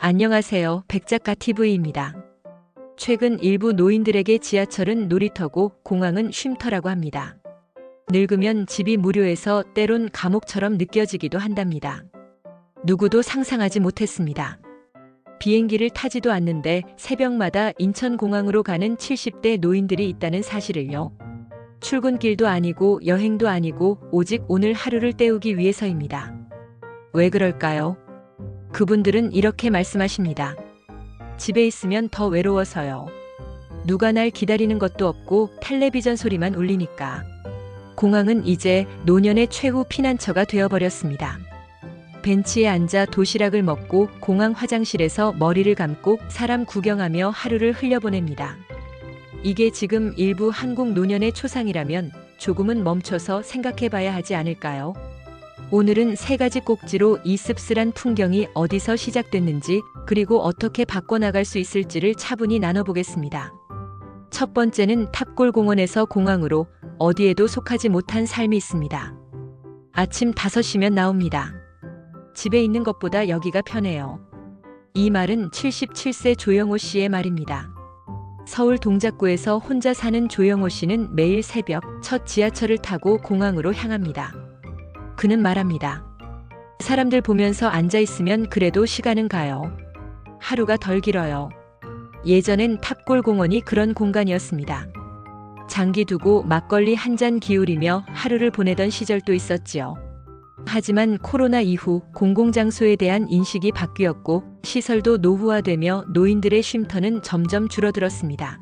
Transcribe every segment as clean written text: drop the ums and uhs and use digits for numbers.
안녕하세요. 백작가 TV입니다. 최근 일부 노인들에게 지하철은 놀이터고 공항은 쉼터라고 합니다. 늙으면 집이 무료해서 때론 감옥처럼 느껴지기도 한답니다. 누구도 상상하지 못했습니다. 비행기를 타지도 않는데 새벽마다 인천공항으로 가는 70대 노인들이 있다는 사실을요. 출근길도 아니고 여행도 아니고 오직 오늘 하루를 때우기 위해서입니다. 왜 그럴까요? 그분들은 이렇게 말씀하십니다. 집에 있으면 더 외로워서요. 누가 날 기다리는 것도 없고 텔레비전 소리만 울리니까. 공항은 이제 노년의 최후 피난처가 되어버렸습니다. 벤치에 앉아 도시락을 먹고 공항 화장실에서 머리를 감고 사람 구경하며 하루를 흘려보냅니다. 이게 지금 일부 한국 노년의 초상이라면 조금은 멈춰서 생각해봐야 하지 않을까요? 오늘은 3가지 꼭지로 이 씁쓸한 풍경이 어디서 시작됐는지 그리고 어떻게 바꿔나갈 수 있을지를 차분히 나눠보겠습니다. 첫 번째는 탑골공원에서 공항으로 어디에도 속하지 못한 삶이 있습니다. 아침 5시면 나옵니다. 집에 있는 것보다 여기가 편해요. 이 말은 77세 조영호 씨의 말입니다. 서울 동작구에서 혼자 사는 조영호 씨는 매일 새벽 첫 지하철을 타고 공항으로 향합니다. 그는 말합니다. 사람들 보면서 앉아있으면 그래도 시간은 가요. 하루가 덜 길어요. 예전엔 탑골공원이 그런 공간이었습니다. 장기 두고 막걸리 한 잔 기울이며 하루를 보내던 시절도 있었지요. 하지만 코로나 이후 공공장소에 대한 인식이 바뀌었고 시설도 노후화되며 노인들의 쉼터는 점점 줄어들었습니다.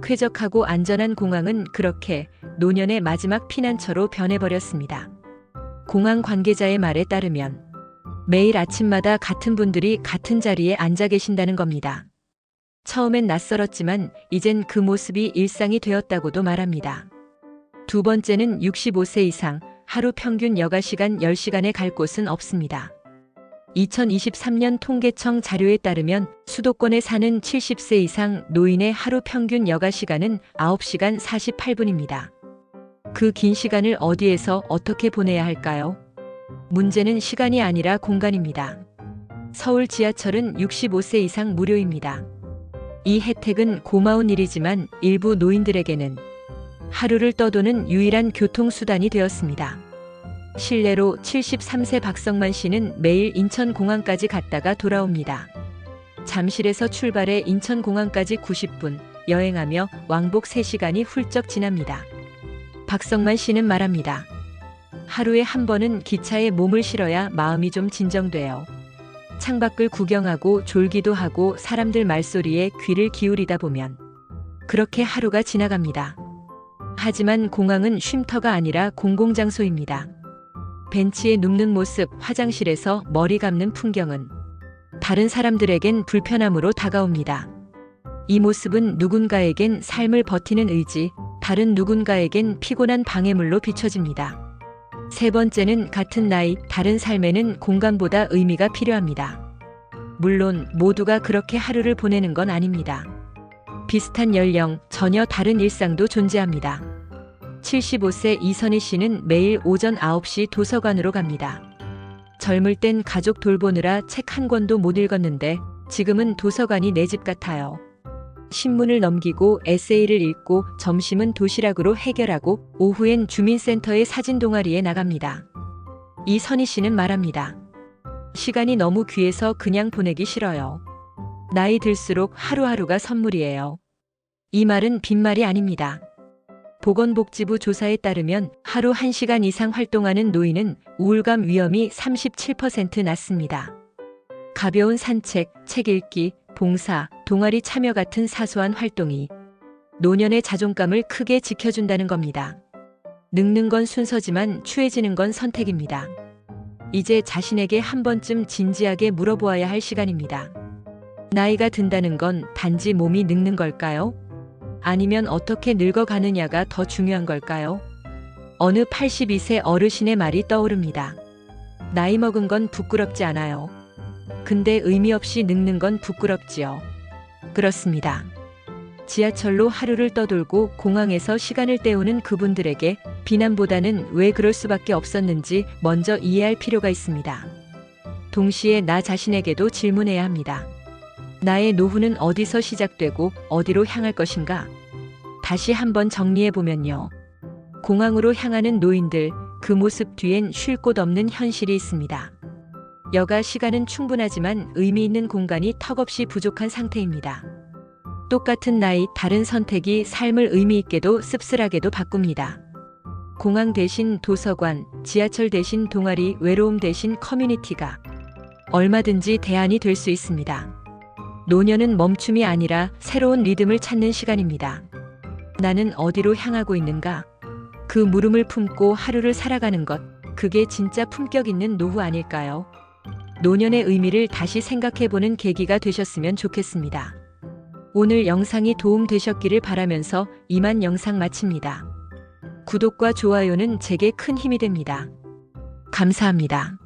쾌적하고 안전한 공항은 그렇게 노년의 마지막 피난처로 변해버렸습니다. 공항 관계자의 말에 따르면 매일 아침마다 같은 분들이 같은 자리에 앉아 계신다는 겁니다. 처음엔 낯설었지만 이젠 그 모습이 일상이 되었다고도 말합니다. 두 번째는 65세 이상 하루 평균 여가시간 10시간에 갈 곳은 없습니다. 2023년 통계청 자료에 따르면 수도권에 사는 70세 이상 노인의 하루 평균 여가시간은 9시간 48분입니다. 그 긴 시간을 어디에서 어떻게 보내야 할까요? 문제는 시간이 아니라 공간입니다. 서울 지하철은 65세 이상 무료입니다. 이 혜택은 고마운 일이지만 일부 노인들에게는 하루를 떠도는 유일한 교통수단이 되었습니다. 실례로 73세 박성만 씨는 매일 인천공항까지 갔다가 돌아옵니다. 잠실에서 출발해 인천공항까지 90분, 여행하며 왕복 3시간이 훌쩍 지납니다. 박성만 씨는 말합니다. 하루에 한 번은 기차에 몸을 실어야 마음이 좀 진정돼요. 창밖을 구경하고 졸기도 하고 사람들 말소리에 귀를 기울이다 보면 그렇게 하루가 지나갑니다. 하지만 공항은 쉼터가 아니라 공공장소입니다. 벤치에 눕는 모습, 화장실에서 머리 감는 풍경은 다른 사람들에겐 불편함으로 다가옵니다. 이 모습은 누군가에겐 삶을 버티는 의지, 다른 누군가에겐 피곤한 방해물로 비춰집니다. 세 번째는 같은 나이, 다른 삶에는 공간보다 의미가 필요합니다. 물론 모두가 그렇게 하루를 보내는 건 아닙니다. 비슷한 연령, 전혀 다른 일상도 존재합니다. 75세 이선희 씨는 매일 오전 9시 도서관으로 갑니다. 젊을 땐 가족 돌보느라 책 한 권도 못 읽었는데 지금은 도서관이 내 집 같아요. 신문을 넘기고 에세이를 읽고 점심은 도시락으로 해결하고 오후엔 주민센터의 사진 동아리에 나갑니다. 이선희 씨는 말합니다. 시간이 너무 귀해서 그냥 보내기 싫어요. 나이 들수록 하루하루가 선물이에요. 이 말은 빈말이 아닙니다. 보건복지부 조사에 따르면 하루 1시간 이상 활동하는 노인은 우울감 위험이 37% 낮습니다. 가벼운 산책, 책 읽기, 봉사, 동아리 참여 같은 사소한 활동이 노년의 자존감을 크게 지켜준다는 겁니다. 늙는 건 순서지만 추해지는 건 선택입니다. 이제 자신에게 한 번쯤 진지하게 물어보아야 할 시간입니다. 나이가 든다는 건 단지 몸이 늙는 걸까요? 아니면 어떻게 늙어가느냐가 더 중요한 걸까요? 어느 82세 어르신의 말이 떠오릅니다. 나이 먹은 건 부끄럽지 않아요. 근데 의미 없이 늙는 건 부끄럽지요. 그렇습니다. 지하철로 하루를 떠돌고 공항에서 시간을 때우는 그분들에게 비난보다는 왜 그럴 수밖에 없었는지 먼저 이해할 필요가 있습니다. 동시에 나 자신에게도 질문해야 합니다. 나의 노후는 어디서 시작되고 어디로 향할 것인가? 다시 한번 정리해보면요. 공항으로 향하는 노인들, 그 모습 뒤엔 쉴 곳 없는 현실이 있습니다. 여가 시간은 충분하지만 의미 있는 공간이 턱없이 부족한 상태입니다. 똑같은 나이, 다른 선택이 삶을 의미 있게도 씁쓸하게도 바꿉니다. 공항 대신 도서관, 지하철 대신 동아리, 외로움 대신 커뮤니티가 얼마든지 대안이 될 수 있습니다. 노년은 멈춤이 아니라 새로운 리듬을 찾는 시간입니다. 나는 어디로 향하고 있는가? 그 물음을 품고 하루를 살아가는 것, 그게 진짜 품격 있는 노후 아닐까요? 노년의 의미를 다시 생각해보는 계기가 되셨으면 좋겠습니다. 오늘 영상이 도움 되셨기를 바라면서 이만 영상 마칩니다. 구독과 좋아요는 제게 큰 힘이 됩니다. 감사합니다.